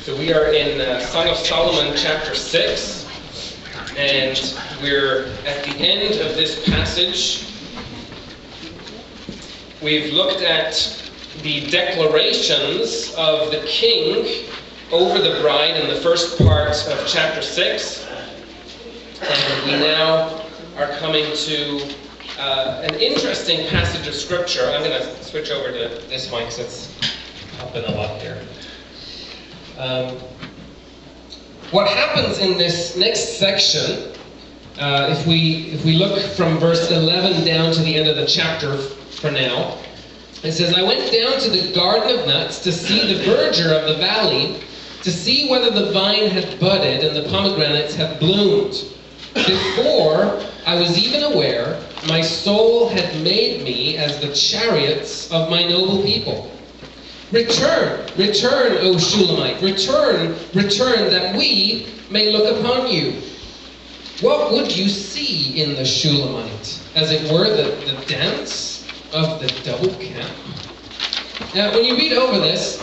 So we are in Song of Solomon chapter 6, and we're at the end of this passage. We've looked at the declarations of the king over the bride in the first part of chapter 6, and we now are coming to an interesting passage of scripture. I'm going to switch over to this mic because it's popping a lot here. What happens in this next section, if we look from verse 11 down to the end of the chapter for now, it says, I went down to the garden of nuts to see the verdure of the valley, to see whether the vine had budded and the pomegranates had bloomed. Before I was even aware, my soul had made me as the chariots of my noble people. Return, return, O Shulamite, return, return, that we may look upon you. What would you see in the Shulamite? As it were, the dance of the double camp? Now, when you read over this,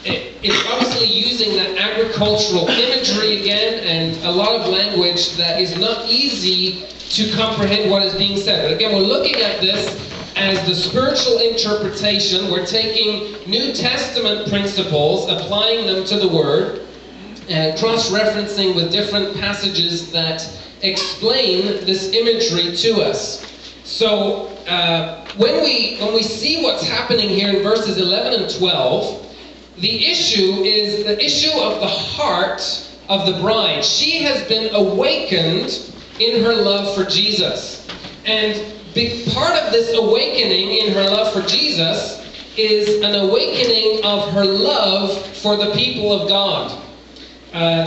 it's obviously using that agricultural imagery again, and a lot of language that is not easy to comprehend what is being said. But again, we're looking at this as the spiritual interpretation. We're taking New Testament principles, applying them to the Word, and cross-referencing with different passages that explain this imagery to us. So when we see what's happening here in verses 11 and 12, the issue is the issue of the heart of the bride. She has been awakened in her love for Jesus. And part of this awakening in her love for Jesus is an awakening of her love for the people of God.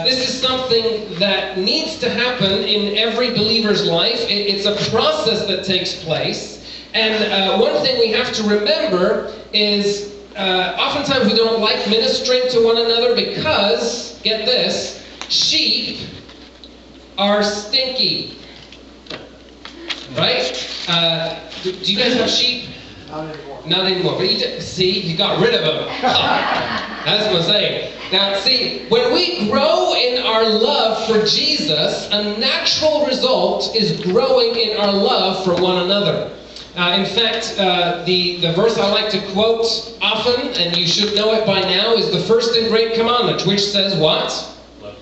This is something that needs to happen in every believer's life. It's a process that takes place. And one thing we have to remember is oftentimes we don't like ministering to one another because, get this, sheep are stinky. Right? Do you guys have sheep? Not anymore. Not anymore. But you got rid of them. That's what I'm saying. Now, see, when we grow in our love for Jesus, a natural result is growing in our love for one another. In fact, the verse I like to quote often, and you should know it by now, is the first and great commandment, which says what?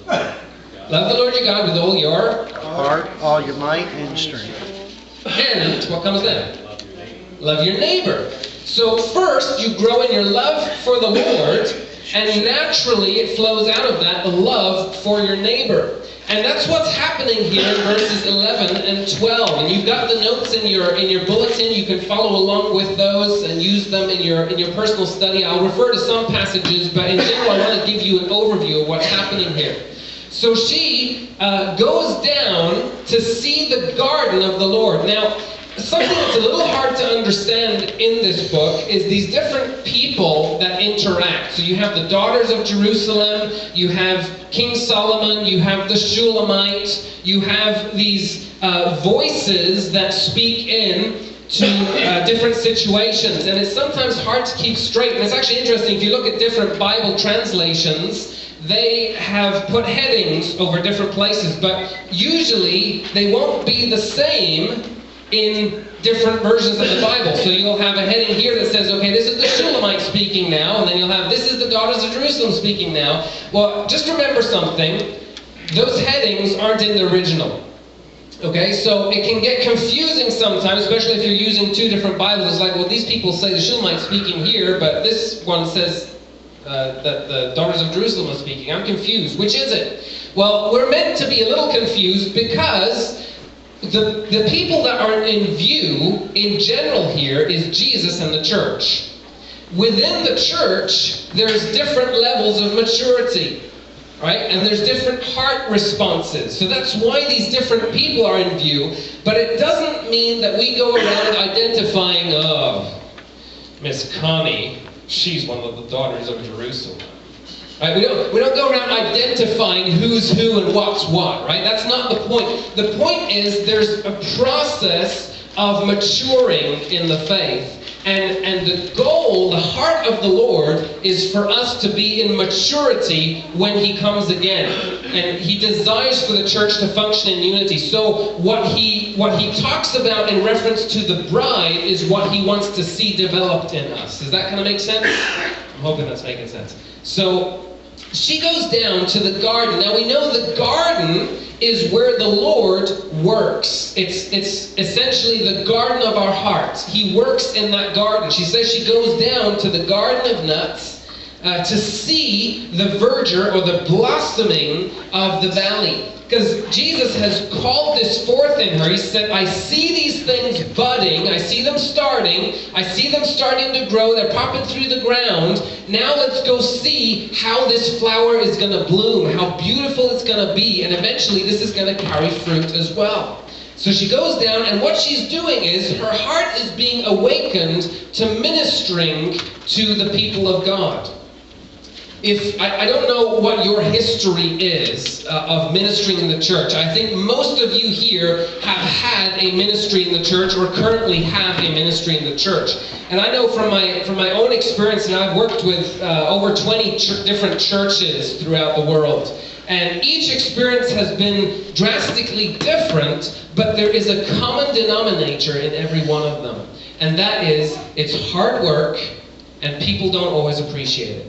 Love the Lord your God with all your heart, all your might and strength. And what comes then? Love your neighbor. So first, you grow in your love for the Lord, and naturally it flows out of that, the love for your neighbor. And that's what's happening here in verses 11 and 12. And you've got the notes in your bulletin. You can follow along with those and use them in your personal study. I'll refer to some passages, but in general I want to give you an overview of what's happening here. So she goes down to see the garden of the Lord. Now, something that's a little hard to understand in this book is these different people that interact. So you have the daughters of Jerusalem, you have King Solomon, you have the Shulamite, you have these voices that speak in to different situations. And it's sometimes hard to keep straight. And it's actually interesting, if you look at different Bible translations, they have put headings over different places, but usually they won't be the same in different versions of the Bible. So you'll have a heading here that says, okay, this is the Shulamite speaking now, and then you'll have, this is the daughters of Jerusalem speaking now. Well, just remember something. Those headings aren't in the original. Okay, so it can get confusing sometimes, especially if you're using two different Bibles. It's like, well, these people say the Shulamite speaking here, but this one says that the daughters of Jerusalem are speaking. I'm confused. Which is it? Well, we're meant to be a little confused because the people that are in view in general here is Jesus and the church. Within the church, there's different levels of maturity, right? And there's different heart responses. So that's why these different people are in view. But it doesn't mean that we go around identifying, Miss Connie, she's one of the daughters of Jerusalem. Right? We don't go around identifying who's who and what's what, right? That's not the point. The point is there's a process of maturing in the faith. And the goal, the heart of the Lord, is for us to be in maturity when He comes again. And He desires for the church to function in unity. So what he talks about in reference to the bride is what He wants to see developed in us. Does that kind of make sense? I'm hoping that's making sense. So she goes down to the garden. Now we know the garden is where the Lord works. It's essentially the garden of our hearts. He works in that garden. She says she goes down to the garden of nuts to see the verdure or the blossoming of the valley. Because Jesus has called this forth in her. He said, I see these things budding. I see them starting. I see them starting to grow. They're popping through the ground. Now let's go see how this flower is going to bloom, how beautiful it's going to be. And eventually this is going to carry fruit as well. So she goes down, and what she's doing is her heart is being awakened to ministering to the people of God. I don't know what your history is of ministering in the church. I think most of you here have had a ministry in the church or currently have a ministry in the church. And I know from my own experience, and I've worked with over 20 different churches throughout the world. And each experience has been drastically different, but there is a common denominator in every one of them. And that is, it's hard work and people don't always appreciate it.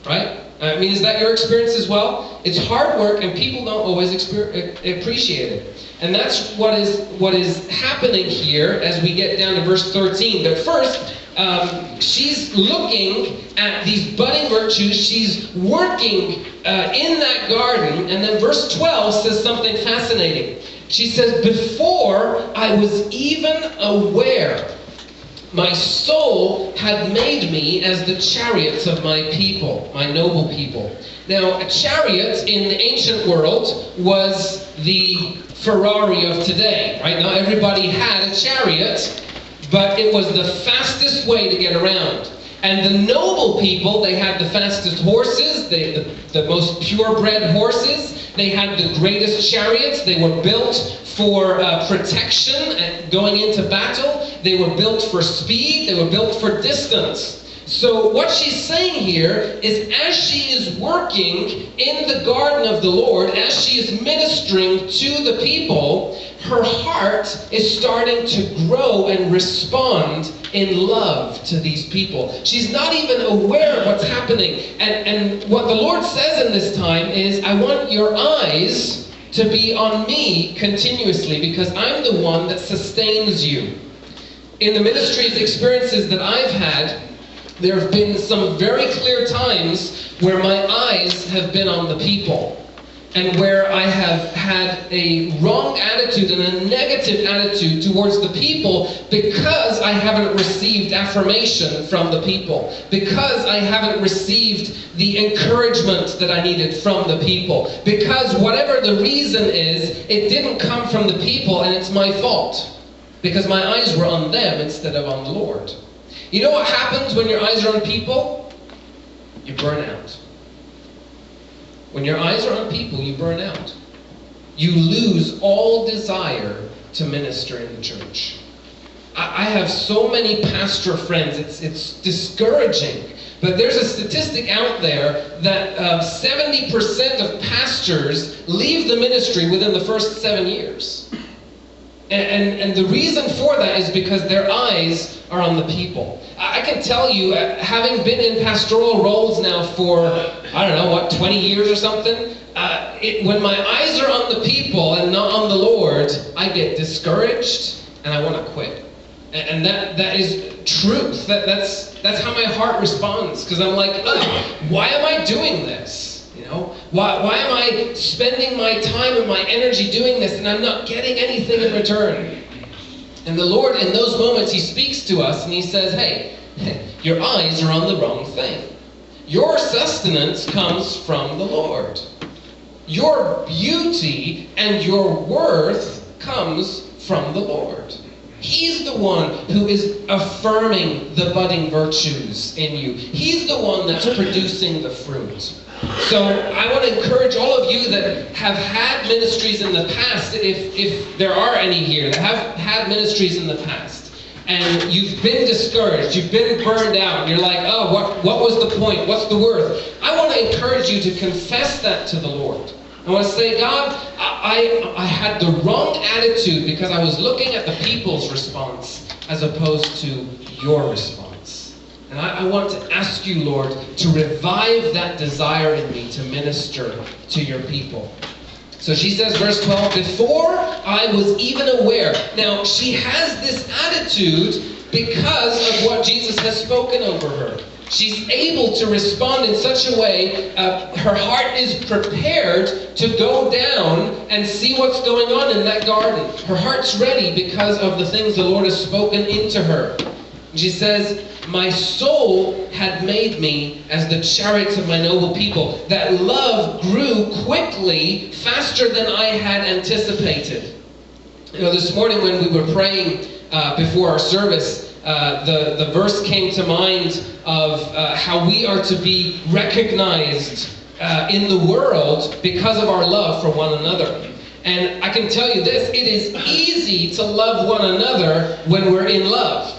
Right? I mean, is that your experience as well? It's hard work and people don't always appreciate it. And that's what is happening here as we get down to verse 13. But first, she's looking at these budding virtues. She's working in that garden. And then verse 12 says something fascinating. She says, before I was even aware, my soul had made me as the chariots of my people, my noble people. Now, a chariot in the ancient world was the Ferrari of today, right? Now, everybody had a chariot, but it was the fastest way to get around. And the noble people, they had the fastest horses, the most purebred horses. They had the greatest chariots. They were built for protection and going into battle. They were built for speed. They were built for distance. So what she's saying here is, as she is working in the garden of the Lord, as she is ministering to the people, her heart is starting to grow and respond in love to these people. She's not even aware of what's happening. And what the Lord says in this time is, I want your eyes to be on me continuously, because I'm the one that sustains you. In the ministry's experiences that I've had, there have been some very clear times where my eyes have been on the people, and where I have had a wrong attitude and a negative attitude towards the people because I haven't received affirmation from the people, because I haven't received the encouragement that I needed from the people, because whatever the reason is, it didn't come from the people and it's my fault, because my eyes were on them instead of on the Lord. You know what happens when your eyes are on people? You burn out. When your eyes are on people, you burn out. You lose all desire to minister in the church. I have so many pastor friends, it's discouraging. But there's a statistic out there that 70% of pastors leave the ministry within the first 7 years. And the reason for that is because their eyes are on the people. I can tell you, having been in pastoral roles now for, I don't know, 20 years or something, when my eyes are on the people and not on the Lord, I get discouraged and I want to quit. And that is truth. That's how my heart responds, because I'm like, why am I doing this? You know, why am I spending my time and my energy doing this and I'm not getting anything in return? And the Lord, in those moments, He speaks to us and He says, hey, your eyes are on the wrong thing. Your sustenance comes from the Lord. Your beauty and your worth comes from the Lord. He's the one who is affirming the budding virtues in you. He's the one that's producing the fruit. So I want to encourage all of you that have had ministries in the past, if there are any here that have had ministries in the past, and you've been discouraged, you've been burned out, and you're like, oh, what was the point? What's the worth? I want to encourage you to confess that to the Lord. I want to say, God, I had the wrong attitude because I was looking at the people's response as opposed to your response. And I want to ask you, Lord, to revive that desire in me to minister to your people. So she says, verse 12, before I was even aware. Now, she has this attitude because of what Jesus has spoken over her. She's able to respond in such a way, her heart is prepared to go down and see what's going on in that garden. Her heart's ready because of the things the Lord has spoken into her. She says, my soul had made me as the chariots of my noble people. That love grew quickly, faster than I had anticipated. You know, this morning when we were praying before our service, the verse came to mind of how we are to be recognized in the world because of our love for one another. And I can tell you this, it is easy to love one another when we're in love.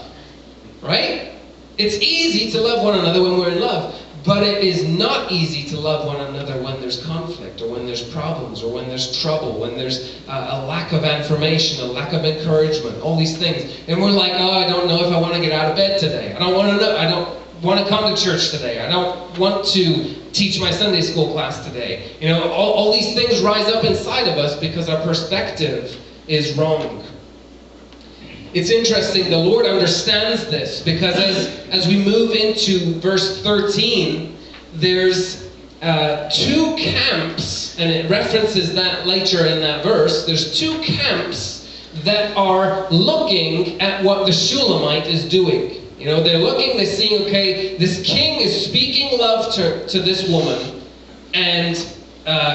Right? It's easy to love one another when we're in love, but it is not easy to love one another when there's conflict, or when there's problems, or when there's trouble, when there's a lack of affirmation, a lack of encouragement, all these things. And we're like, oh, I don't know if I want to get out of bed today. I don't want to come to church today. I don't want to teach my Sunday school class today. You know, all these things rise up inside of us because our perspective is wrong. It's interesting, the Lord understands this, because as we move into verse 13, there's two camps, and it references that later in that verse. There's two camps that are looking at what the Shulamite is doing. You know, they're looking, they're seeing, okay, this king is speaking love to this woman, and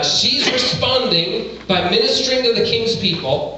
she's responding by ministering to the king's people.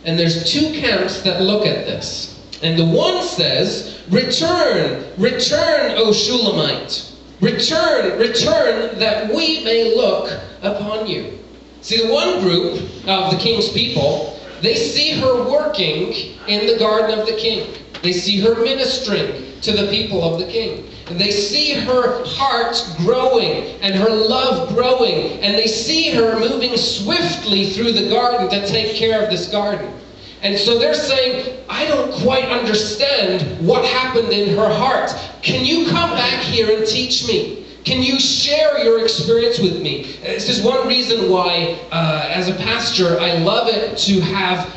And there's two camps that look at this. And the one says, return, return, O Shulamite. Return, return, that we may look upon you. See, the one group of the king's people, they see her working in the garden of the king. They see her ministering to the people of the king. And they see her heart growing and her love growing. And they see her moving swiftly through the garden to take care of this garden. And so they're saying, I don't quite understand what happened in her heart. Can you come back here and teach me? Can you share your experience with me? This is one reason why, as a pastor, I love it to have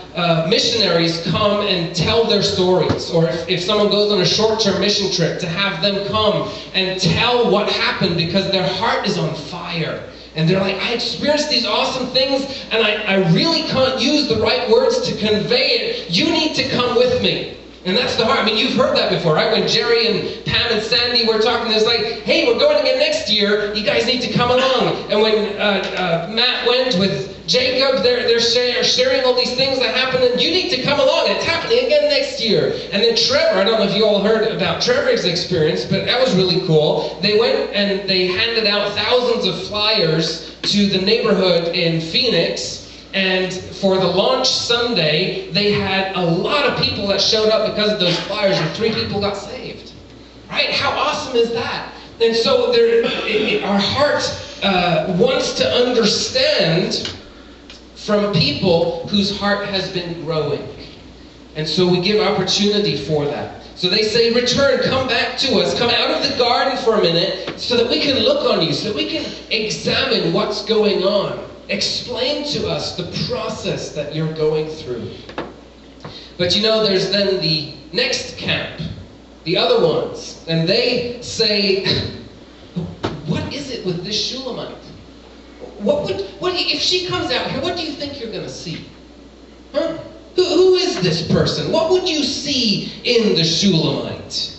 missionaries come and tell their stories. Or if someone goes on a short-term mission trip, to have them come and tell what happened, because their heart is on fire. And they're like, I experienced these awesome things, and I really can't use the right words to convey it. You need to come with me. And that's the heart. I mean, you've heard that before, right? When Jerry and Pam and Sandy were talking, it's like, hey, we're going again next year. You guys need to come along. And when Matt went with Jacob, they're sharing all these things that happened, and you need to come along. It's happening again next year. And then Trevor, I don't know if you all heard about Trevor's experience, but that was really cool. They went and they handed out thousands of flyers to the neighborhood in Phoenix. And for the launch Sunday, they had a lot of people that showed up because of those flyers, and 3 people got saved. Right? How awesome is that? And so our heart wants to understand from people whose heart has been growing. And so we give opportunity for that. So they say, return, come back to us, come out of the garden for a minute so that we can look on you, so that we can examine what's going on. Explain to us the process that you're going through. But you know, there's then the next camp, the other ones, and they say, what is it with this Shulamite? If she comes out here, what do you think you're going to see? Huh? Who is this person? What would you see in the Shulamite?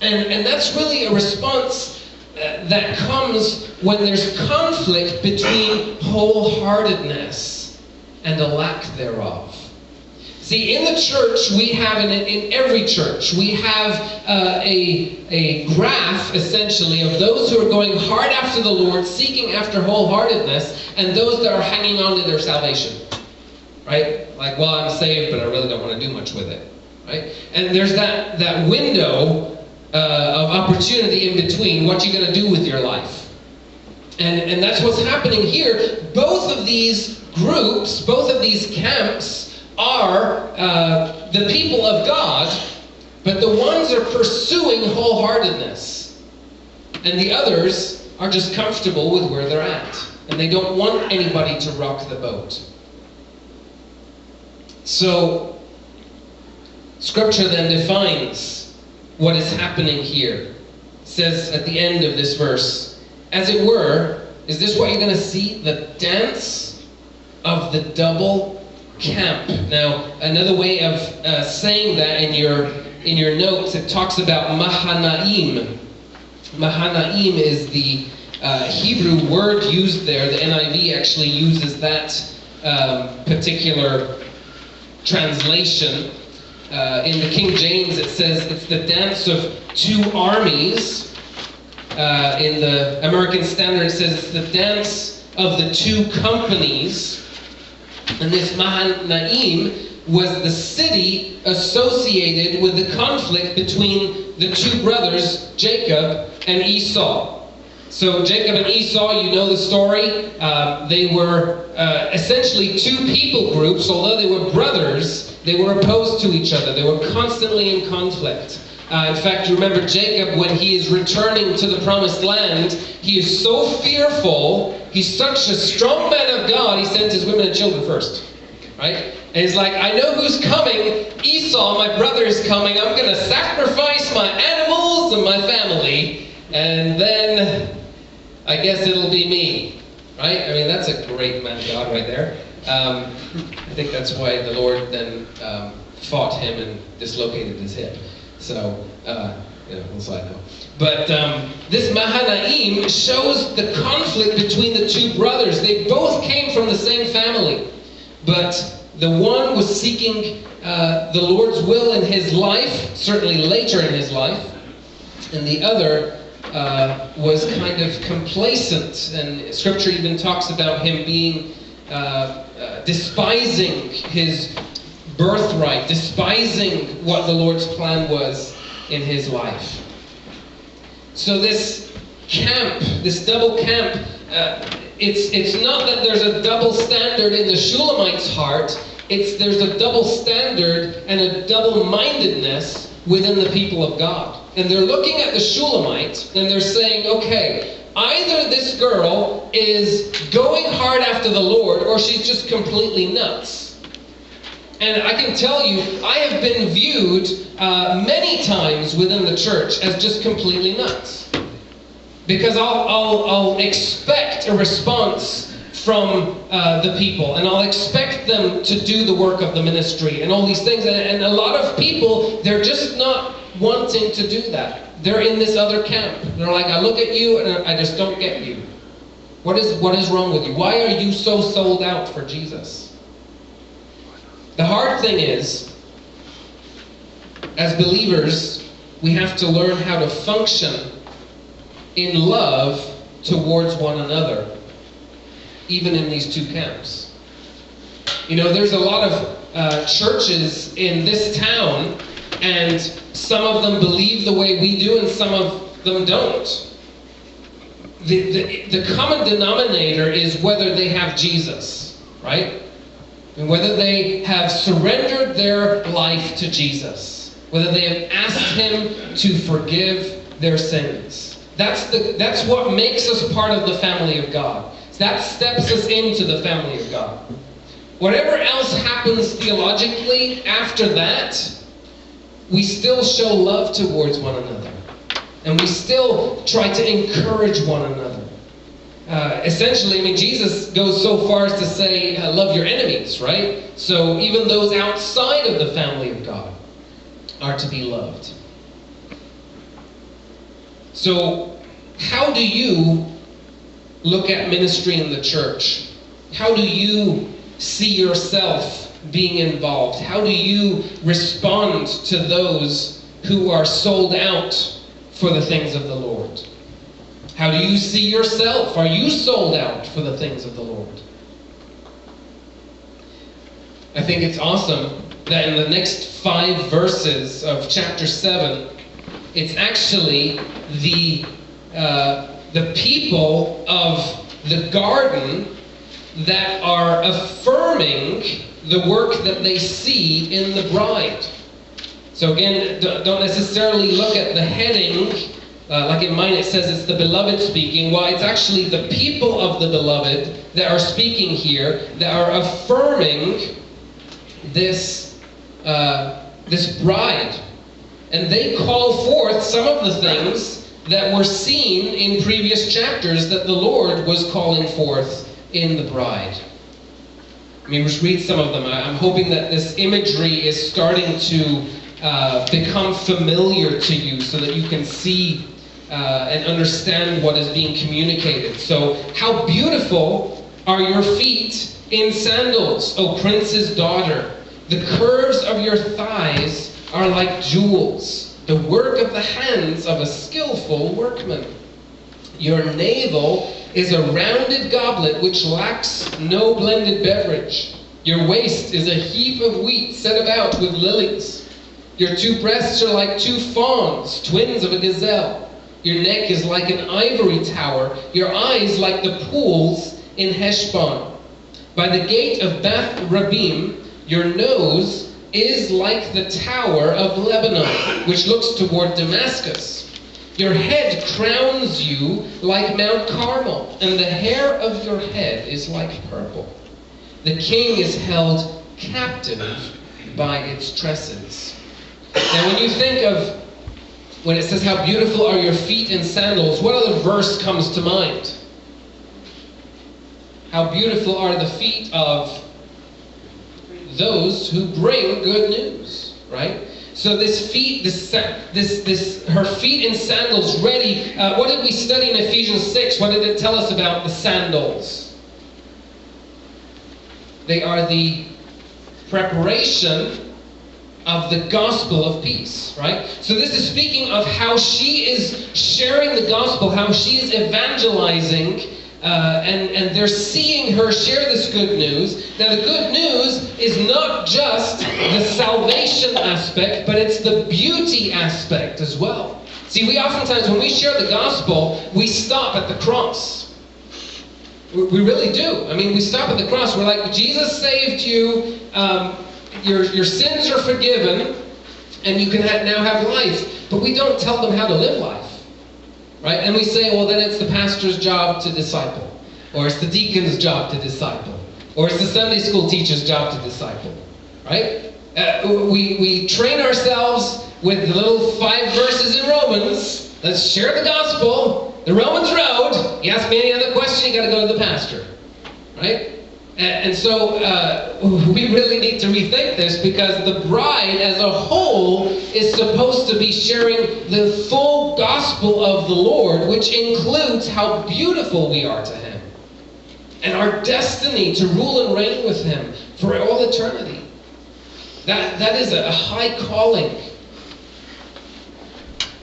And that's really a response that comes when there's conflict between wholeheartedness and a lack thereof. See, in the church, we have, in every church, we have a graph, essentially, of those who are going hard after the Lord, seeking after wholeheartedness, and those that are hanging on to their salvation. Right? Like, well, I'm saved, but I really don't want to do much with it. right? And there's that window of opportunity in between. What you're going to do with your life, and that's what's happening here. Both of these groups, both of these camps, are the people of God, but the ones are pursuing wholeheartedness, and the others are just comfortable with where they're at, and they don't want anybody to rock the boat. So, Scripture then defines what is happening here. It says at the end of this verse, as it were, is this what you're going to see? The dance of the double camp. Now, another way of saying that in your notes, it talks about Mahanaim. Mahanaim is the Hebrew word used there. The NIV actually uses that particular translation. In the King James it says it's the dance of two armies. In the American Standard it says it's the dance of the two companies. And this Mahanaim was the city associated with the conflict between the two brothers, Jacob and Esau. So Jacob and Esau, you know the story. They were essentially two people groups. Although they were brothers, they were opposed to each other. They were constantly in conflict. In fact, you remember Jacob, when he is returning to the promised land, he is so fearful. He's such a strong man of God, he sends his women and children first. Right? And he's like, I know who's coming. Esau, my brother, is coming. I'm going to sacrifice my animals and my family. And then I guess it'll be me. Right? I mean, that's a great man of God right there. I think that's why the Lord then fought him and dislocated his hip. So, little side note. But this Mahanaim shows the conflict between the two brothers. They both came from the same family. But the one was seeking the Lord's will in his life, certainly later in his life. And the other was kind of complacent. And Scripture even talks about him being despising his birthright, despising what the Lord's plan was in his life. So this camp, this double camp, it's not that there's a double standard in the Shulamite's heart, there's a double standard and a double-mindedness within the people of God. And they're looking at the Shulamite and they're saying, okay, either this girl is going hard after the Lord or she's just completely nuts. And I can tell you, I have been viewed many times within the church as just completely nuts. Because I'll expect a response from the people, and I'll expect them to do the work of the ministry and all these things. And a lot of people, they're just not wanting to do that. They're in this other camp. They're like, I look at you and I just don't get you. What is wrong with you? Why are you so sold out for Jesus? The hard thing is, as believers, we have to learn how to function in love towards one another, even in these two camps. You know, there's a lot of churches in this town, and some of them believe the way we do, and some of them don't. The common denominator is whether they have Jesus, right? And whether they have surrendered their life to Jesus, whether they have asked Him to forgive their sins. That's what makes us part of the family of God. That steps us into the family of God. Whatever else happens theologically after that, we still show love towards one another. And we still try to encourage one another. Essentially, I mean, Jesus goes so far as to say, love your enemies, right? So even those outside of the family of God are to be loved. So how do you look at ministry in the church? How do you see yourself being involved? How do you respond to those who are sold out for the things of the Lord? How do you see yourself? Are you sold out for the things of the Lord? I think it's awesome that in the next 5 verses of chapter 7, it's actually the people of the garden that are affirming the work that they see in the bride. So again, don't necessarily look at the heading, like in mine it says it's the beloved speaking. Well, it's actually the people of the beloved that are speaking here, that are affirming this bride. And they call forth some of the things that were seen in previous chapters that the Lord was calling forth in the bride. I mean, just read some of them. I'm hoping that this imagery is starting to become familiar to you so that you can see and understand what is being communicated. So, how beautiful are your feet in sandals, O prince's daughter. The curves of your thighs are like jewels, the work of the hands of a skillful workman. Your navel is a rounded goblet which lacks no blended beverage. Your waist is a heap of wheat set about with lilies. Your 2 breasts are like 2 fawns, twins of a gazelle. Your neck is like an ivory tower, your eyes like the pools in Heshbon. By the gate of Bath Rabbim, your nose is like the tower of Lebanon, which looks toward Damascus. Your head crowns you like Mount Carmel, and the hair of your head is like purple. The king is held captive by its tresses. Now when you think of, when it says how beautiful are your feet in sandals, what other verse comes to mind? How beautiful are the feet of those who bring good news, right? So this feet, her feet in sandals ready. What did we study in Ephesians 6? What did it tell us about the sandals? They are the preparation of the gospel of peace, right? So this is speaking of how she is sharing the gospel, how she is evangelizing, and they're seeing her share this good news. Now the good news is not just the salvation aspect, but it's the beauty aspect as well. See, we oftentimes, when we share the gospel, we stop at the cross. We really do. I mean, we stop at the cross. We're like, Jesus saved you, your sins are forgiven, and you can now have life. But we don't tell them how to live life. Right? And we say, well, then it's the pastor's job to disciple. Or it's the deacon's job to disciple. Or it's the Sunday school teacher's job to disciple. Right? We train ourselves with the little 5 verses in Romans. Let's share the gospel. The Romans road. You ask me any other question, you got to go to the pastor. Right? And so we really need to rethink this, because the bride as a whole is supposed to be sharing the full gospel of the Lord, which includes how beautiful we are to Him and our destiny to rule and reign with Him for all eternity. That is a high calling.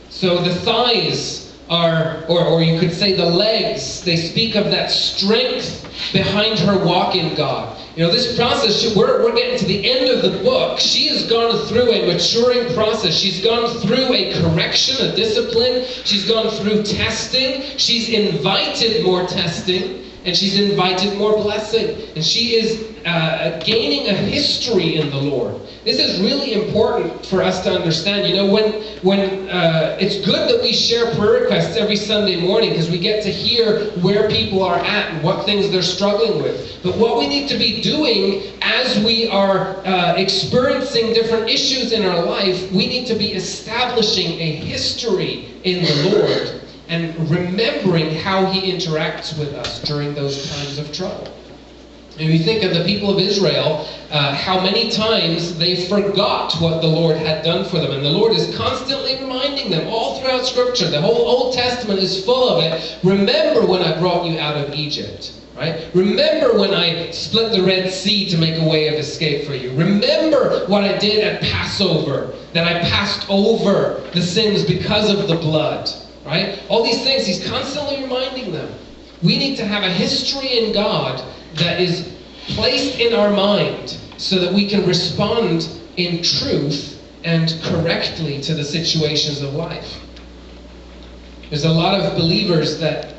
So the thighs are, or you could say the legs, they speak of that strength behind her walk in God. You know, this process, we're getting to the end of the book. She has gone through a maturing process. She's gone through a correction, a discipline. She's gone through testing. She's invited more testing. And she's invited more blessing. And she is gaining a history in the Lord. This is really important for us to understand. You know, when it's good that we share prayer requests every Sunday morning, because we get to hear where people are at and what things they're struggling with. But what we need to be doing as we are experiencing different issues in our life, we need to be establishing a history in the Lord and remembering how He interacts with us during those times of trouble. And you think of the people of Israel, how many times they forgot what the Lord had done for them. And the Lord is constantly reminding them all throughout Scripture. The whole Old Testament is full of it. Remember when I brought you out of Egypt. Right? Remember when I split the Red Sea to make a way of escape for you. Remember what I did at Passover, that I passed over the sins because of the blood. Right? All these things, He's constantly reminding them. We need to have a history in God that is placed in our mind so that we can respond in truth and correctly to the situations of life. There's a lot of believers that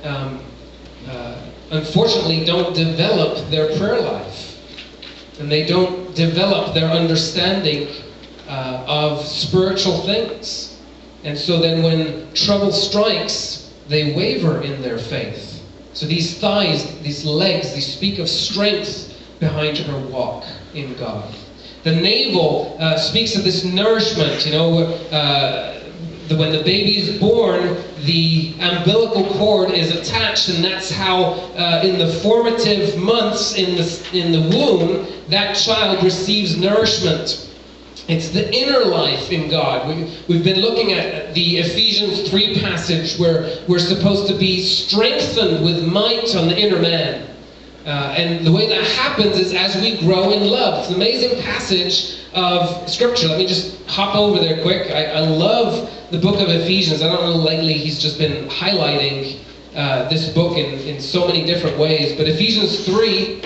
unfortunately don't develop their prayer life, and they don't develop their understanding of spiritual things. And so then when trouble strikes, they waver in their faith. So these thighs, these legs, they speak of strength behind her walk in God. The navel speaks of this nourishment, when the baby is born, the umbilical cord is attached, and that's how in the formative months in the womb, that child receives nourishment. It's the inner life in God. We've been looking at the Ephesians 3 passage where we're supposed to be strengthened with might on the inner man. And the way that happens is as we grow in love. It's an amazing passage of Scripture. Let me just hop over there quick. I love the book of Ephesians. I don't know, lately he's just been highlighting this book in so many different ways. But Ephesians 3,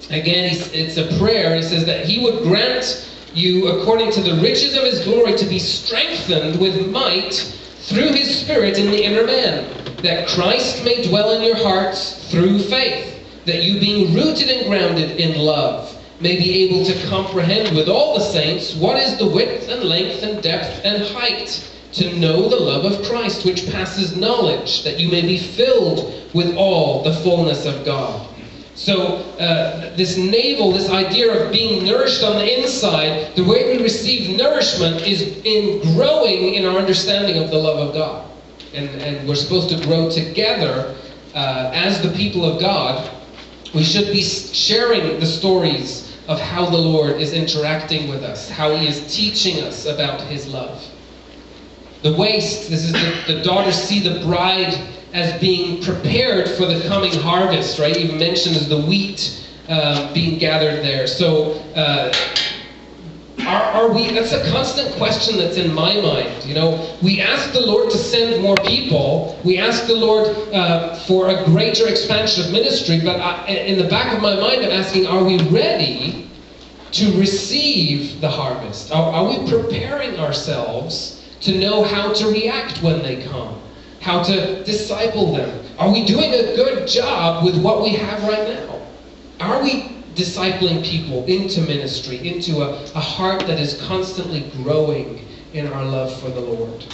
again, it's a prayer. He says that he would grant you, according to the riches of his glory, to be strengthened with might through his Spirit in the inner man, that Christ may dwell in your hearts through faith, that you, being rooted and grounded in love, may be able to comprehend with all the saints what is the width and length and depth and height, to know the love of Christ, which passes knowledge, that you may be filled with all the fullness of God. So this navel, this idea of being nourished on the inside, the way we receive nourishment is in growing in our understanding of the love of God. And we're supposed to grow together as the people of God. We should be sharing the stories of how the Lord is interacting with us, how he is teaching us about his love. The waist, this is the daughters see the bride as being prepared for the coming harvest, right? Even mentioned as the wheat being gathered there. So are we, that's a constant question that's in my mind. We ask the Lord to send more people. We ask the Lord for a greater expansion of ministry, but in the back of my mind I'm asking, are we ready to receive the harvest? Are we preparing ourselves to know how to react when they come? How to disciple them? Are we doing a good job with what we have right now? Are we discipling people into ministry, into a heart that is constantly growing in our love for the Lord?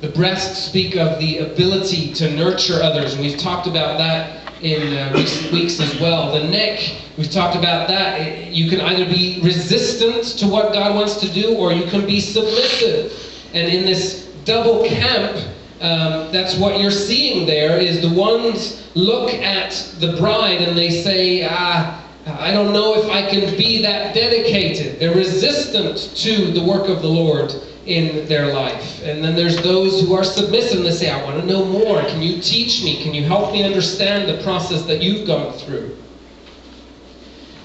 The breasts speak of the ability to nurture others, and we've talked about that in recent weeks as well. The neck, we've talked about that. You can either be resistant to what God wants to do, or you can be submissive. And in this double camp, that's what you're seeing there, is the ones look at the bride and they say, I don't know if I can be that dedicated. They're resistant to the work of the Lord in their life. And then there's those who are submissive and they say, I want to know more. Can you teach me? Can you help me understand the process that you've gone through?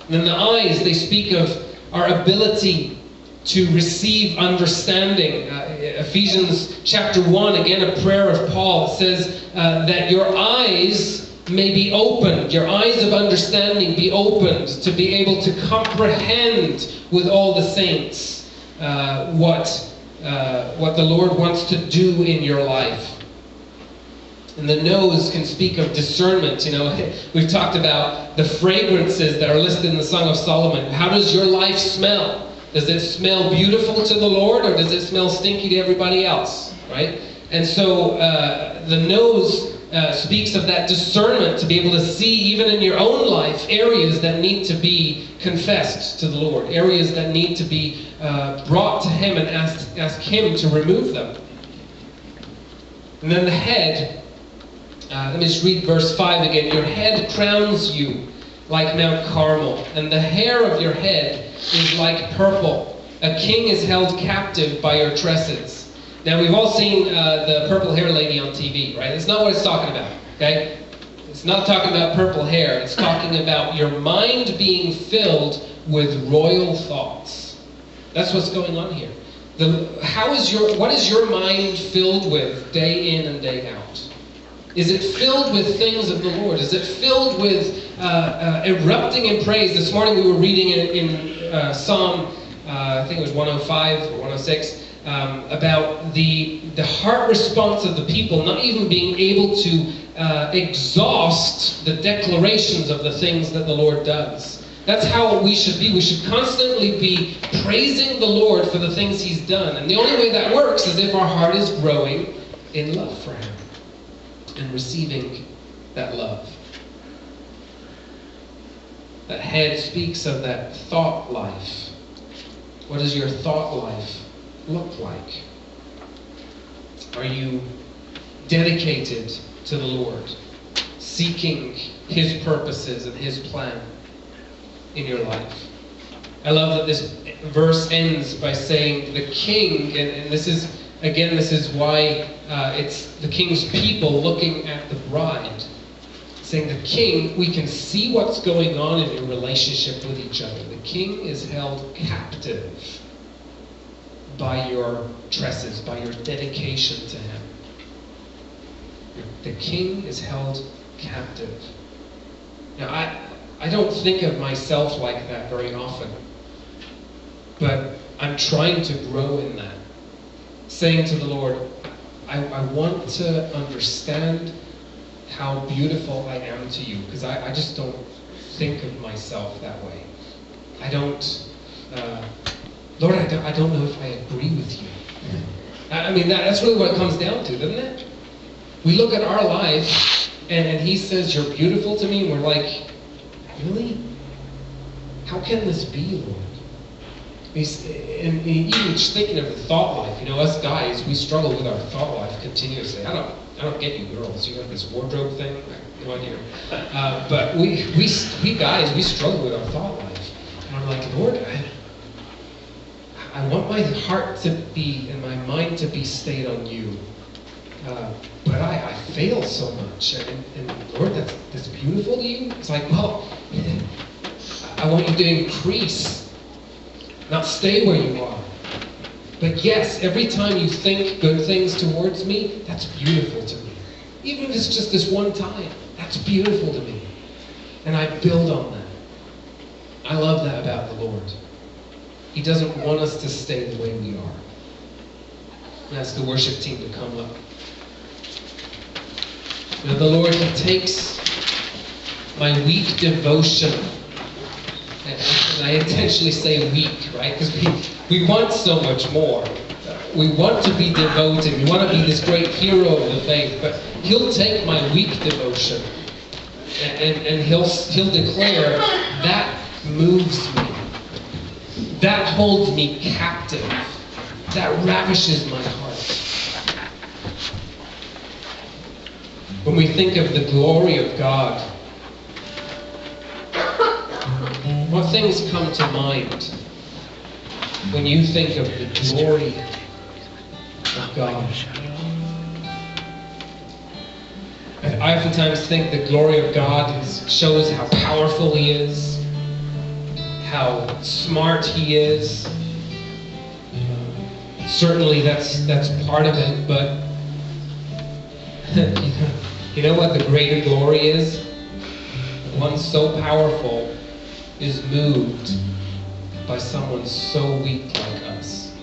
And then the eyes, they speak of our ability to receive understanding. Ephesians chapter 1, again a prayer of Paul, says that your eyes may be opened, your eyes of understanding be opened, to be able to comprehend with all the saints what the Lord wants to do in your life. And the nose can speak of discernment. We've talked about the fragrances that are listed in the Song of Solomon. How does your life smell? Does it smell beautiful to the Lord, or does it smell stinky to everybody else? Right? And so the nose speaks of that discernment, to be able to see, even in your own life, areas that need to be confessed to the Lord, areas that need to be brought to him and ask him to remove them. And then the head, let me just read verse 5 again. Your head crowns you like Mount Carmel, and the hair of your head is like purple. A king is held captive by your tresses. Now, we've all seen the purple hair lady on TV, right? That's not what it's talking about, okay? It's not talking about purple hair. It's talking about your mind being filled with royal thoughts. That's what's going on here. What is your mind filled with day in and day out? Is it filled with things of the Lord? Is it filled with erupting in praise? This morning we were reading in Psalm, I think it was 105 or 106, about the heart response of the people not even being able to exhaust the declarations of the things that the Lord does. That's how we should be. We should constantly be praising the Lord for the things He's done. And the only way that works is if our heart is growing in love for Him and receiving that love. That head speaks of that thought life. What does your thought life look like? Are you dedicated to the Lord, seeking His purposes and His plan in your life? I love that this verse ends by saying the king, and this is why it's the king's people looking at the bride, saying the king, we can see what's going on in your relationship with each other. The king is held captive by your tresses, by your dedication to him. The king is held captive. Now, I don't think of myself like that very often, but I'm trying to grow in that. Saying to the Lord, I want to understand how beautiful I am to you, because I just don't think of myself that way. I don't, Lord, I don't know if I agree with you. I mean, that's really what it comes down to, doesn't it? We look at our life, and He says, you're beautiful to me, and we're like, really? How can this be, Lord? And even just thinking of the thought life, us guys, we struggle with our thought life continuously. I don't get you girls. You have this wardrobe thing? I have no idea. But we guys, we struggle with our thought life. And I'm like, Lord, I want my heart to be and my mind to be stayed on you. But I fail so much. And Lord, that's beautiful to you? It's like, well, I want you to increase, not stay where you are. But yes, every time you think good things towards me, that's beautiful to me. Even if it's just this one time, that's beautiful to me. And I build on that. I love that about the Lord. He doesn't want us to stay the way we are. And ask the worship team to come up. Now the Lord, He takes my weak devotion, and I intentionally say weak, right? Because we want so much more. We want to be devoted. We want to be this great hero of the faith. But He'll take my weak devotion and He'll declare, that moves me. That holds me captive. That ravishes my heart. When we think of the glory of God, what things come to mind when you think of the glory of God? I oftentimes think the glory of God shows how powerful He is, how smart He is. Certainly that's part of it, but you know what the greater glory is? One so powerful is moved by someone so weak like us.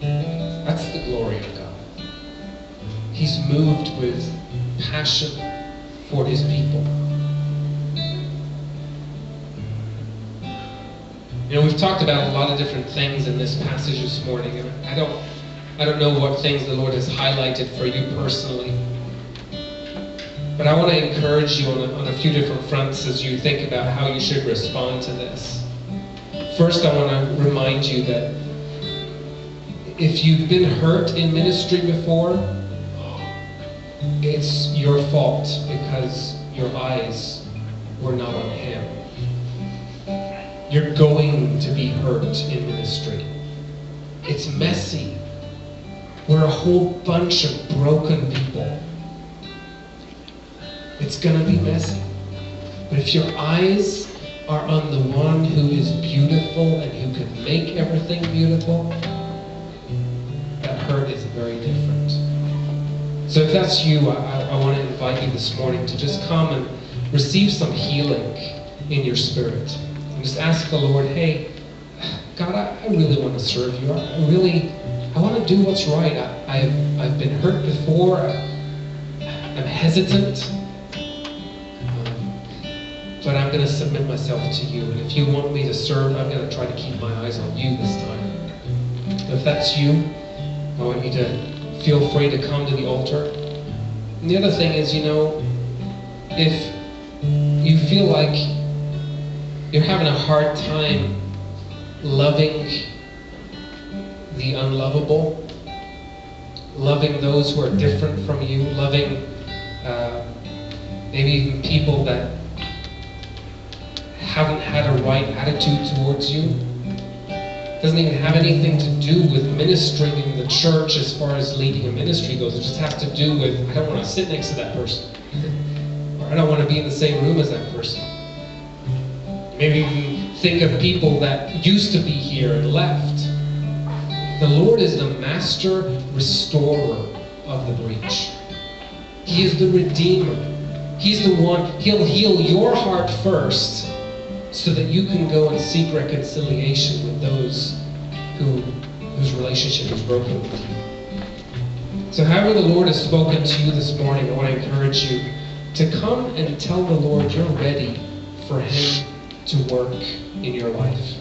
That's the glory of God. He's moved with passion for His people. We've talked about a lot of different things in this passage this morning, and I don't know what things the Lord has highlighted for you personally. But I want to encourage you on a few different fronts as you think about how you should respond to this. First, I want to remind you that if you've been hurt in ministry before, it's your fault because your eyes were not on Him. You're going to be hurt in ministry. It's messy. We're a whole bunch of broken people. It's going to be messy. But if your eyes are on the one who is beautiful and who can make everything beautiful, that hurt is very different. So if that's you, I want to invite you this morning to just come and receive some healing in your spirit. And just ask the Lord, hey, God, I really want to serve you. I want to do what's right. I've been hurt before. I'm hesitant. But I'm going to submit myself to you. And if you want me to serve, I'm going to try to keep my eyes on you this time. If that's you, I want you to feel free to come to the altar. And the other thing is, if you feel like you're having a hard time loving the unlovable, loving those who are different from you, loving maybe even people that haven't had a right attitude towards you. It doesn't even have anything to do with ministering in the church as far as leading a ministry goes. It just has to do with, I don't want to sit next to that person. Or I don't want to be in the same room as that person. Maybe even think of people that used to be here and left. The Lord is the master restorer of the breach. He is the redeemer. He's the one, he'll heal your heart first, so that you can go and seek reconciliation with those whose relationship is broken with you. So however the Lord has spoken to you this morning, I want to encourage you to come and tell the Lord you're ready for Him to work in your life.